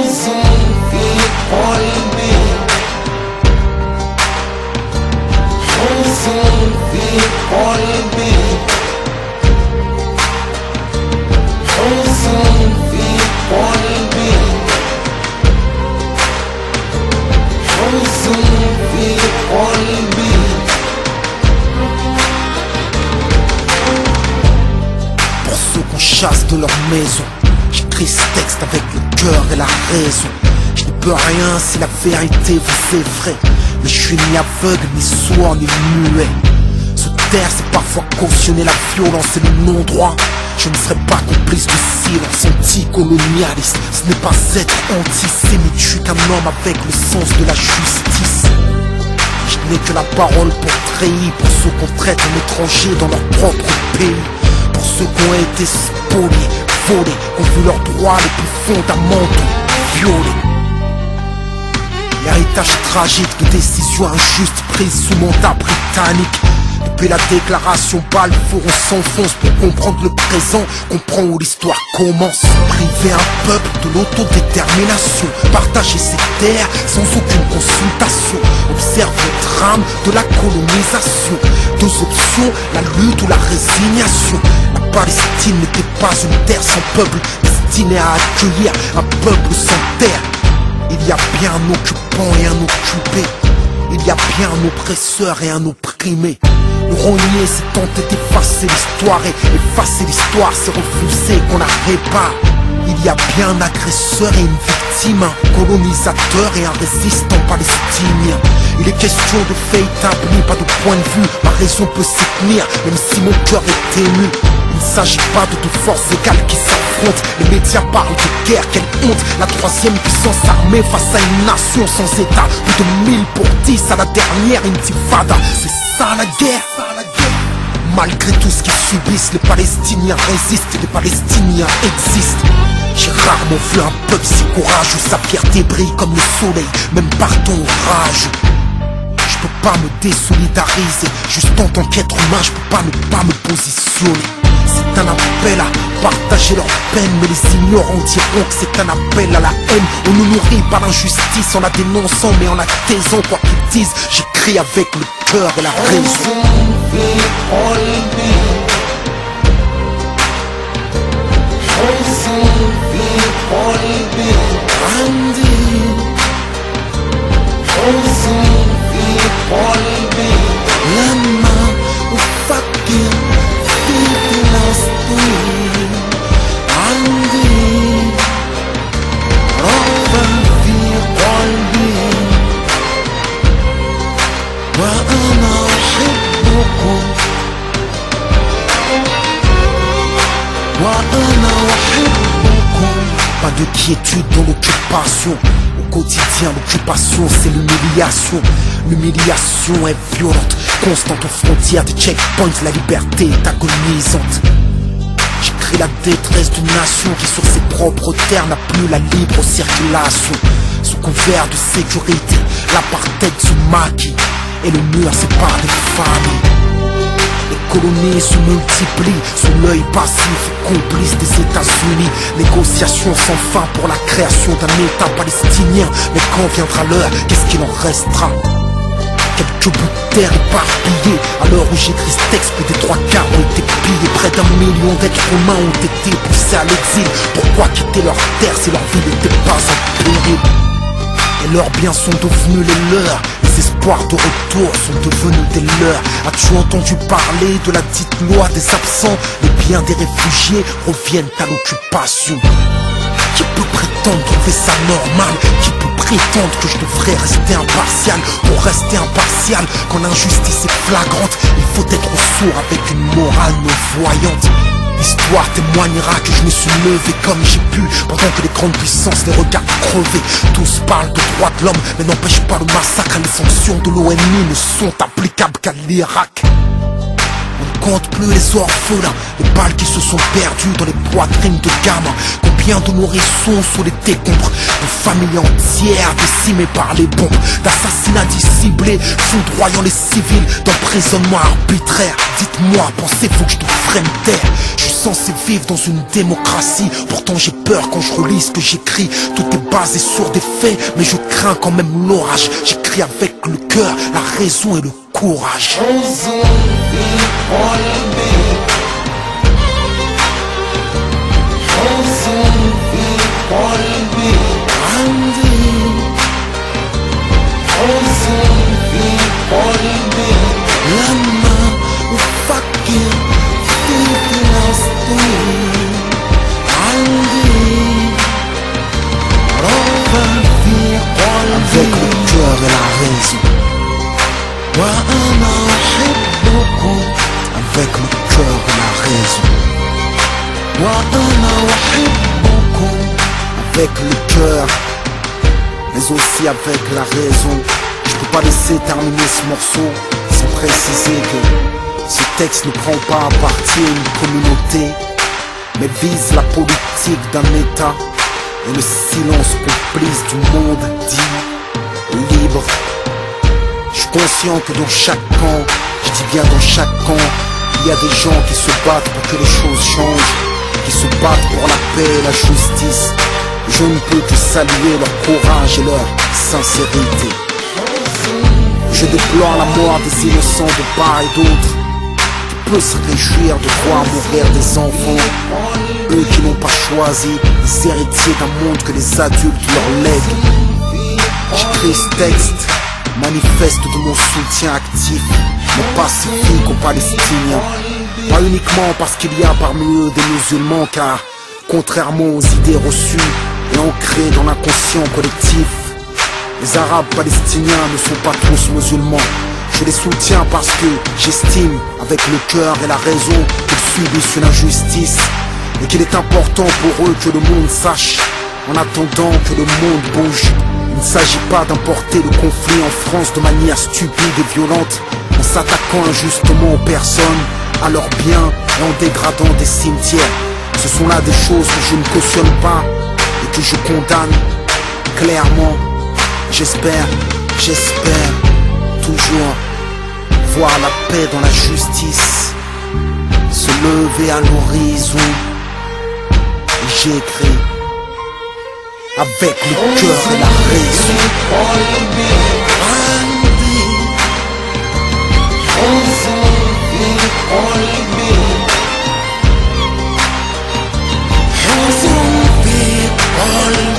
حزن في قلبي، حزن في قلبي، حزن في قلبي، حزن في قلبي. Pour ceux qu'on chasse de leur maison, j'écris ce texte avec le cœur et la raison. Je ne peux rien si la vérité vous effraie, mais je suis ni aveugle, ni sourd, ni muet. Se taire, c'est parfois cautionner la violence et le non-droit. Je ne serai pas complice du silence anticolonialiste. Ce n'est pas être antisémite, je suis qu'un homme avec le sens de la justice. Je n'ai que la parole pour trahir, pour ceux qu'on traite en étrangers dans leur propre pays, pour ceux qui ont été spoliés, volés, qui ont vu leurs droits les plus fondamentaux violés. L'héritage tragique de décisions injustes prises sous mandat britannique. Depuis la déclaration Balfour, on s'enfonce pour comprendre le présent, comprendre où l'histoire commence. Priver un peuple de l'autodétermination, partager ses terres sans aucune consultation. Observe le drame de la colonisation. Deux options, la lutte ou la résignation. La Palestine n'était pas une terre sans peuple, destinée à accueillir un peuple sans terre. Il y a bien un occupant et un occupé. Il y a bien un oppresseur et un opprimé. Nous renier, c'est tenter d'effacer l'histoire, et effacer l'histoire, c'est refuser qu'on la répare. Il y a bien un agresseur et une victime, un colonisateur et un résistant palestinien. Il est question de faits établis, pas de point de vue. Ma raison peut s'y tenir, même si mon cœur est ému. Il ne s'agit pas de deux forces égales qui s'affrontent. Les médias parlent de guerre, quelle honte. La troisième puissance armée face à une nation sans état. Plus de 1000 pour 10 à la dernière intifada. C'est ça la guerre. Malgré tout ce qu'ils subissent, les Palestiniens résistent, les Palestiniens existent. J'ai rarement vu un peuple si courageux, sa fierté brille comme le soleil, même par ton orage. Je peux pas me désolidariser, juste en tant qu'être humain, je peux pas ne pas me positionner. C'est un appel à partager leur peine, mais les ignorants diront que c'est un appel à la haine. On nous nourrit par l'injustice en la dénonçant, mais en la taisant, quoi qu'ils disent, j'écris avec le cœur et la raison. Pas de quiétude dans l'occupation. Au quotidien, l'occupation c'est l'humiliation. L'humiliation est violente, constante aux frontières des checkpoints. La liberté est agonisante. J'écris la détresse d'une nation qui sur ses propres terres n'a plus la libre circulation. Sous couvert de sécurité, l'apartheid se maquille et le mur sépare des familles. Les colonies se multiplient sous l'œil passif et complice des États-Unis. Négociations sans fin pour la création d'un État palestinien. Mais quand viendra l'heure, qu'est-ce qu'il en restera? Quelques bouts de terre éparpillés. À l'heure où j'écris ce texte, plus des 3 quarts ont été pillés. Près d'1 million d'êtres humains ont été poussés à l'exil. Pourquoi quitter leur terre si leur vie n'était pas en péril? Et leurs biens sont devenus les leurs. Les espoirs de retour sont devenus des leurs. As-tu entendu parler de la dite loi des absents? Les biens des réfugiés reviennent à l'occupation. Qui peut prétendre trouver ça normal? Qui peut prétendre que je devrais rester impartial? Pour rester impartial, quand l'injustice est flagrante, il faut être sourd avec une morale non-voyante. L'histoire témoignera que je me suis levé comme j'ai pu, pendant que les grandes puissances les regardent crever. Tous parlent de droits de l'homme, mais n'empêche pas le massacre. Les sanctions de l'ONU ne sont applicables qu'à l'Irak. On ne compte plus les orphelins, les balles qui se sont perdues dans les poitrines de gamins. Combien de nourrissons sous les décombres? De familles entières décimées par les bombes, d'assassinats ciblés, foudroyant les civils, d'emprisonnement arbitraire. Dites-moi, pensez-vous que je devrais me taire? Je suis censé vivre dans une démocratie, pourtant j'ai peur quand je relis ce que j'écris. Tout est basé sur des faits, mais je crains quand même l'orage. J'écris avec le cœur, la raison et le courage. Avec le cœur et la raison. Avec le cœur et la raison. Avec le cœur, mais aussi avec la raison. Je peux pas laisser terminer ce morceau sans préciser que ce texte ne prend pas à partie une communauté, mais vise la politique d'un État et le silence complice du monde dit libre. Je suis conscient que dans chaque camp, je dis bien dans chaque camp, il y a des gens qui se battent pour que les choses changent, qui se battent pour la paix et la justice. Je ne peux que saluer leur courage et leur sincérité. Je déplore la mort des innocents de part et d'autre. Qui peut se réjouir de voir mourir des enfants, eux qui n'ont pas choisi, les héritiers d'un monde que les adultes leur lèguent. J'écris ce texte, manifeste de mon soutien actif, mon pacifique aux Palestiniens. Pas uniquement parce qu'il y a parmi eux des musulmans, car contrairement aux idées reçues et ancrées dans l'inconscient collectif, les Arabes palestiniens ne sont pas tous musulmans. Je les soutiens parce que j'estime, avec le cœur et la raison, qu'ils subissent une injustice et qu'il est important pour eux que le monde sache, en attendant que le monde bouge. Il ne s'agit pas d'importer le conflit en France de manière stupide et violente, en s'attaquant injustement aux personnes, à leurs biens et en dégradant des cimetières. Ce sont là des choses que je ne cautionne pas et que je condamne clairement. J'espère toujours voir la paix dans la justice se lever à l'horizon. Et j'écris avec le cœur et la raison. All